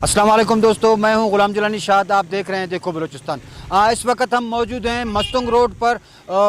अस्सलाम वालेकुम दोस्तों, मैं हूं गुलाम जलानी शाद। आप देख रहे हैं देखो बलूचिस्तान। इस वक्त हम मौजूद हैं मस्तुंग रोड पर।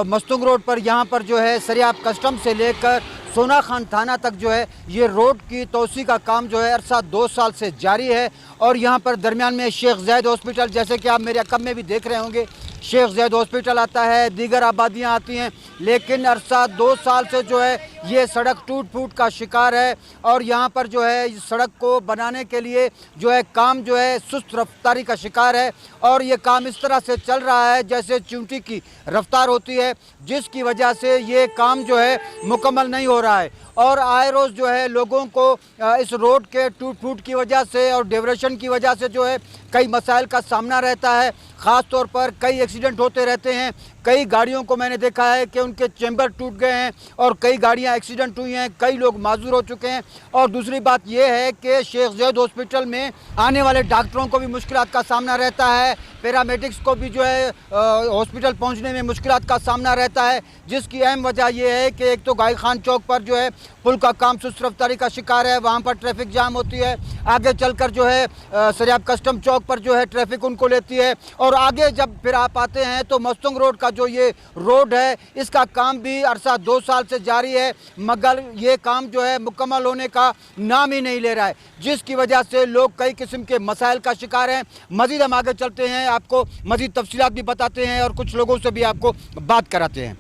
मस्तुंग रोड पर यहाँ पर जो है सरियाब कस्टम से लेकर सोना खान थाना तक जो है ये रोड की तोसी का काम जो है अरसा 2 साल से जारी है। और यहाँ पर दरमियान में शेख ज़ैद हॉस्पिटल, जैसे कि आप मेरे अकब में भी देख रहे होंगे, शेख ज़ैद हॉस्पिटल आता है, दीगर आबादियाँ आती हैं, लेकिन अरसा 2 साल से जो है ये सड़क टूट फूट का शिकार है। और यहाँ पर जो है इस सड़क को बनाने के लिए जो है काम जो है सुस्त रफ्तारी का शिकार है। और ये काम इस तरह से चल रहा है जैसे चींटी की रफ्तार होती है, जिसकी वजह से ये काम जो है मुकम्मल नहीं हो रहा है। और आए रोज़ जो है लोगों को इस रोड के टूट फूट की वजह से और डिवरेशन की वजह से जो है कई मसाइल का सामना रहता है। ख़ास तौर पर कई एक्सीडेंट होते रहते हैं। कई गाड़ियों को मैंने देखा है कि उनके चैम्बर टूट गए हैं और कई गाड़ियां एक्सीडेंट हुई हैं, कई लोग माजूर हो चुके हैं। और दूसरी बात यह है कि शेख ज़ैद हॉस्पिटल में आने वाले डॉक्टरों को भी मुश्किलात का सामना रहता है, पैरामेडिक्स को भी जो है हॉस्पिटल पहुंचने में मुश्किलात का सामना रहता है। जिसकी अहम वजह यह है कि एक तो गाई खान चौक पर जो है पुल का काम सुस्त रफ्तारी का शिकार है, वहाँ पर ट्रैफिक जाम होती है। आगे चलकर जो है सरियाब कस्टम चौक पर जो है ट्रैफिक उनको लेती है। और आगे जब फिर आप आते हैं तो मस्तुंग रोड का जो ये रोड है इसका काम भी अरसा 2 साल से जारी है, मगर ये काम जो है मुकम्मल होने का नाम ही नहीं ले रहा है, जिसकी वजह से लोग कई किस्म के मसाइल का शिकार हैं। मज़ीद हम आगे चलते हैं, आपको मज़ीद तफसीलात भी बताते हैं और कुछ लोगों से भी आपको बात कराते हैं।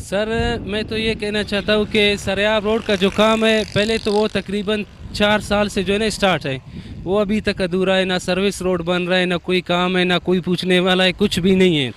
सर मैं तो ये कहना चाहता हूँ कि सरियाब रोड का जो काम है पहले तो वो तकरीबन 4 साल से जो है ना स्टार्ट है, वो अभी तक अधूरा है। ना सर्विस रोड बन रहा है, ना कोई काम है, ना कोई पूछने वाला है, कुछ भी नहीं है।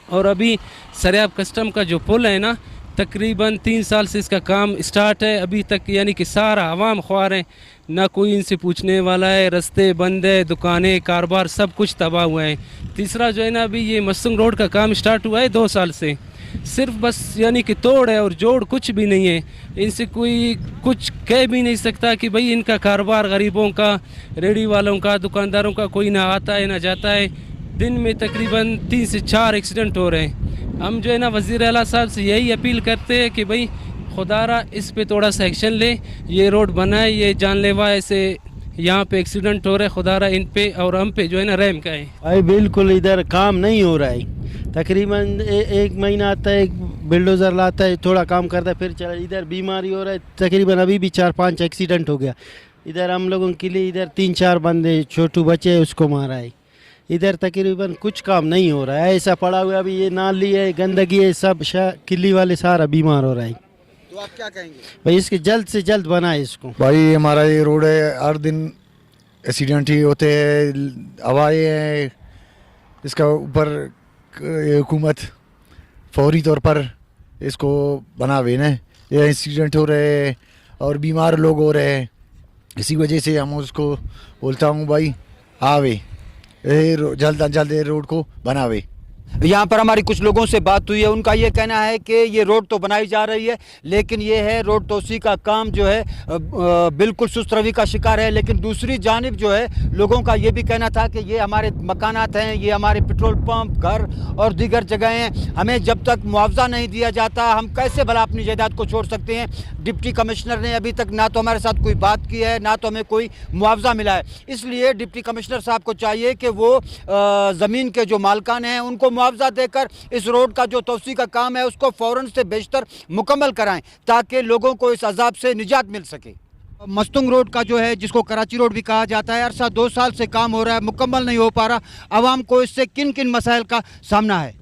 और अभी सरियाब कस्टम का जो पुल है ना, तकरीबन 3 साल से इसका काम स्टार्ट है, अभी तक यानी कि सारा आवाम ख्वार है, ना कोई इनसे पूछने वाला है। रास्ते बंद है, दुकानें, कारोबार सब कुछ तबाह हुआ है। तीसरा जो है ना, अभी ये मस्तुंग रोड का काम स्टार्ट हुआ है 2 साल से, सिर्फ बस यानी कि तोड़ है और जोड़ कुछ भी नहीं है। इनसे कोई कुछ कह भी नहीं सकता कि भाई इनका कारोबार, गरीबों का, रेडी वालों का, दुकानदारों का कोई ना आता है ना जाता है। दिन में तकरीबन 3 से 4 एक्सीडेंट हो रहे हैं। हम जो है ना वज़ीर आला साहब से यही अपील करते हैं कि भाई खुदारा इस पे थोड़ा सा एक्शन ले, ये रोड बनाए, ये जानलेवा ऐसे यहाँ पे एक्सीडेंट हो रहे, खुदारा इन पे और हम पे जो है ना रहम का है। भाई बिल्कुल इधर काम नहीं हो रहा है। तकरीबन 1 महीना आता है, एक बिल्डोज़र लाता है, थोड़ा काम करता है, फिर चला। इधर बीमारी हो रहा है, तकरीबन अभी भी 4-5 एक्सीडेंट हो गया। इधर हम लोगों के लिए इधर 3-4 बंदे, छोटू बच्चे है, उसको मारा है। इधर तकरीबन कुछ काम नहीं हो रहा है, ऐसा पड़ा हुआ। अभी ये नाली है, गंदगी है, सब किली वाले सारा बीमार हो रहा है। तो आप क्या कहेंगे भाई इसके जल्द से जल्द बनाए इसको। भाई हमारा ये रोड है, हर दिन एक्सीडेंट ही होते हैं, हवाएं हैं। इसका ऊपर हुकूमत फौरी तौर पर इसको बनावे ना, ये एक्सीडेंट हो रहे हैं और बीमार लोग हो रहे हैं। इसी वजह से हम उसको बोलता हूँ भाई आवे, जल्द अज जल्द रोड को बनावे। यहाँ पर हमारी कुछ लोगों से बात हुई है, उनका ये कहना है कि ये रोड तो बनाई जा रही है लेकिन ये है रोड तोसी का काम जो है बिल्कुल सुस्त रवि का शिकार है। लेकिन दूसरी जानिब जो है लोगों का ये भी कहना था कि ये हमारे मकानात हैं, ये हमारे पेट्रोल पंप, घर और दीगर जगहें हैं, हमें जब तक मुआवजा नहीं दिया जाता हम कैसे भला अपनी जायदाद को छोड़ सकते हैं। डिप्टी कमिश्नर ने अभी तक ना तो हमारे साथ कोई बात की है, ना तो हमें कोई मुआवजा मिला है। इसलिए डिप्टी कमिश्नर साहब को चाहिए कि वो ज़मीन के जो मालकान हैं उनको मुआवजा देकर इस रोड का जो तोसी का काम है उसको फ़ौरन से बेशतर मुकम्मल कराएं ताकि लोगों को इस अजाब से निजात मिल सके। मस्तंग रोड का जो है, जिसको कराची रोड भी कहा जाता है, अरसा 2 साल से काम हो रहा है, मुकम्मल नहीं हो पा रहा। आवाम को इससे किन किन मसाइल का सामना है?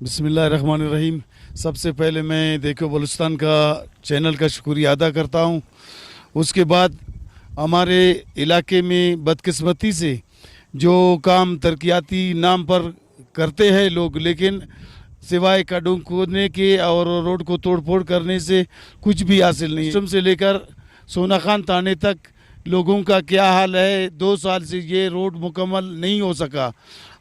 बिस्मिल्लाहिर्रहमानिर्रहीम। सबसे पहले मैं देखो बलूचिस्तान का चैनल का शुक्रिया अदा करता हूँ। उसके बाद हमारे इलाके में बदकिस्मती से जो काम तरक्याती नाम पर करते हैं लोग, लेकिन सिवाय गड्ढों खोदने के और रोड को तोड़ फोड़ करने से कुछ भी हासिल नहीं है। से लेकर सोना खान थाने तक लोगों का क्या हाल है, 2 साल से ये रोड मुकम्मल नहीं हो सका।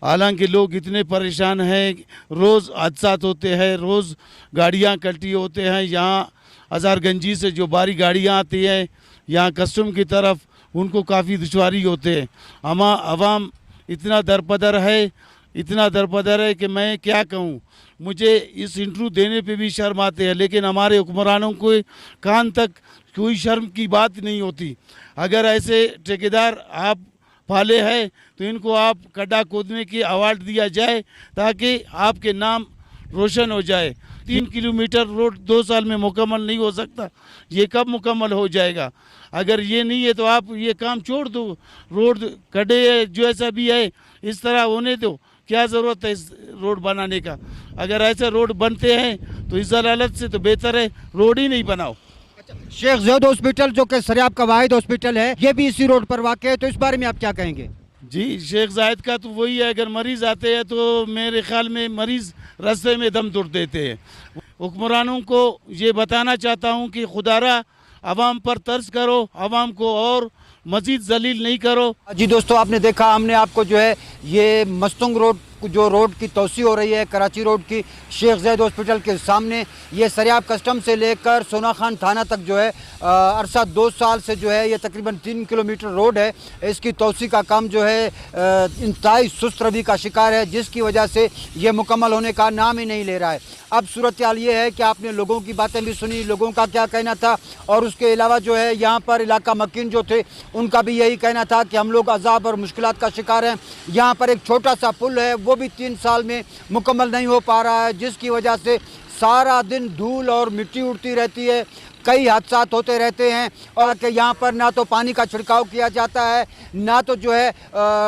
हालांकि लोग इतने परेशान हैं, रोज़ हादसात होते हैं, रोज़ गाड़ियां कल्टी होते हैं। यहाँ हज़ारगंजी से जो बारी गाड़ियां आती हैं यहाँ कस्टम की तरफ, उनको काफ़ी दुश्वारी होते हैं। आवाम इतना दरपदर है कि मैं क्या कहूँ। मुझे इस इंटरव्यू देने पे भी शर्म आते हैं, लेकिन हमारे हुक्मरानों को कान तक कोई शर्म की बात नहीं होती। अगर ऐसे ठेकेदार आप पाले हैं तो इनको आप गड्ढा खोदने की अवार्ड दिया जाए ताकि आपके नाम रोशन हो जाए। 3 किलोमीटर रोड 2 साल में मुकम्मल नहीं हो सकता, ये कब मुकम्मल हो जाएगा? अगर ये नहीं है तो आप ये काम छोड़ दो, रोड गड्ढे जो ऐसा भी है इस तरह होने दो। क्या ज़रूरत है इस रोड बनाने का? अगर ऐसे रोड बनते हैं तो इस जलालत से तो बेहतर है रोड ही नहीं बनाओ। शेख ज़ैद हॉस्पिटल जो कि सरियाब का वाहिद हॉस्पिटल है, ये भी इसी रोड पर वाक़ है, तो इस बारे में आप क्या कहेंगे? जी, शेख ज़ायद का तो वही है, अगर मरीज़ आते हैं तो मेरे ख्याल में मरीज़ रास्ते में दम तोड़ देते हैं। हुक्मरानों को ये बताना चाहता हूँ कि खुदारा आवाम पर तर्स करो, आवाम को और मज़ीद जलील नहीं करो। जी दोस्तों, आपने देखा, हमने आपको जो है ये मस्तंग रोड जो रोड की तोसी हो रही है कराची रोड की, शेख ज़ैद हॉस्पिटल के सामने, ये सरियाब कस्टम से लेकर सोना खान थाना तक जो है अरसा 2 साल से जो है ये तकरीबन 3 किलोमीटर रोड है, इसकी तोसी का काम जो है इंतहाई सुस्त रवि का शिकार है, जिसकी वजह से ये मुकम्मल होने का नाम ही नहीं ले रहा है। अब सूरत हाल ये है कि आपने लोगों की बातें भी सुनी, लोगों का क्या कहना था, और उसके अलावा जो है यहाँ पर इलाका मकीन जो थे उनका भी यही कहना था कि हम लोग अजाब और मुश्किलात का शिकार हैं। यहाँ पर एक छोटा सा पुल है, वो भी 3 साल में मुकम्मल नहीं हो पा रहा है, जिसकी वजह से सारा दिन धूल और मिट्टी उड़ती रहती है, कई हादसात होते रहते हैं। और कि यहाँ पर ना तो पानी का छिड़काव किया जाता है, ना तो जो है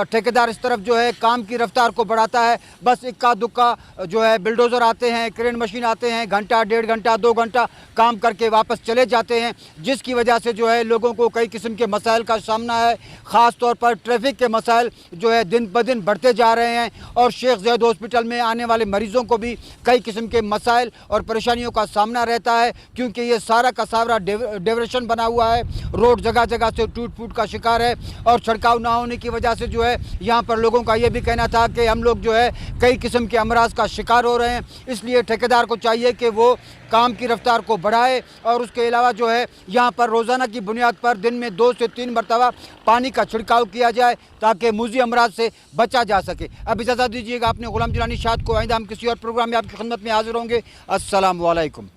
ठेकेदार इस तरफ जो है काम की रफ्तार को बढ़ाता है। बस इक्का दुक्का जो है बिल्डोज़र आते हैं, क्रेन मशीन आते हैं, घंटा 1.5 घंटा 2 घंटा काम करके वापस चले जाते हैं, जिसकी वजह से जो है लोगों को कई किस्म के मसाइल का सामना है। ख़ास तौर पर ट्रैफिक के मसाइल जो है दिन ब दिन बढ़ते जा रहे हैं, और शेख ज़ैद हॉस्पिटल में आने वाले मरीज़ों को भी कई किस्म के मसाइल और परेशानियों का सामना रहता है, क्योंकि ये सारा का सारा डेवरेशन बना हुआ है, रोड जगह जगह से टूट फूट का शिकार है, और छिड़काव ना होने की वजह से जो है यहाँ पर लोगों का ये भी कहना था कि हम लोग जो है कई किस्म के अमराज का शिकार हो रहे हैं। इसलिए ठेकेदार को चाहिए कि वो काम की रफ्तार को बढ़ाए, और उसके अलावा जो है यहाँ पर रोज़ाना की बुनियाद पर दिन में 2 से 3 मरतबा पानी का छिड़काव किया जाए ताकि मूजी अमराज से बचा जा सके। अब इजाज़त दीजिएगा, अपने गुलाम जिलानी शाद को। आइंदा हम किसी और प्रोग्राम में आपकी खिदमत में हाजिर होंगे। अस्सलाम वालेकुम।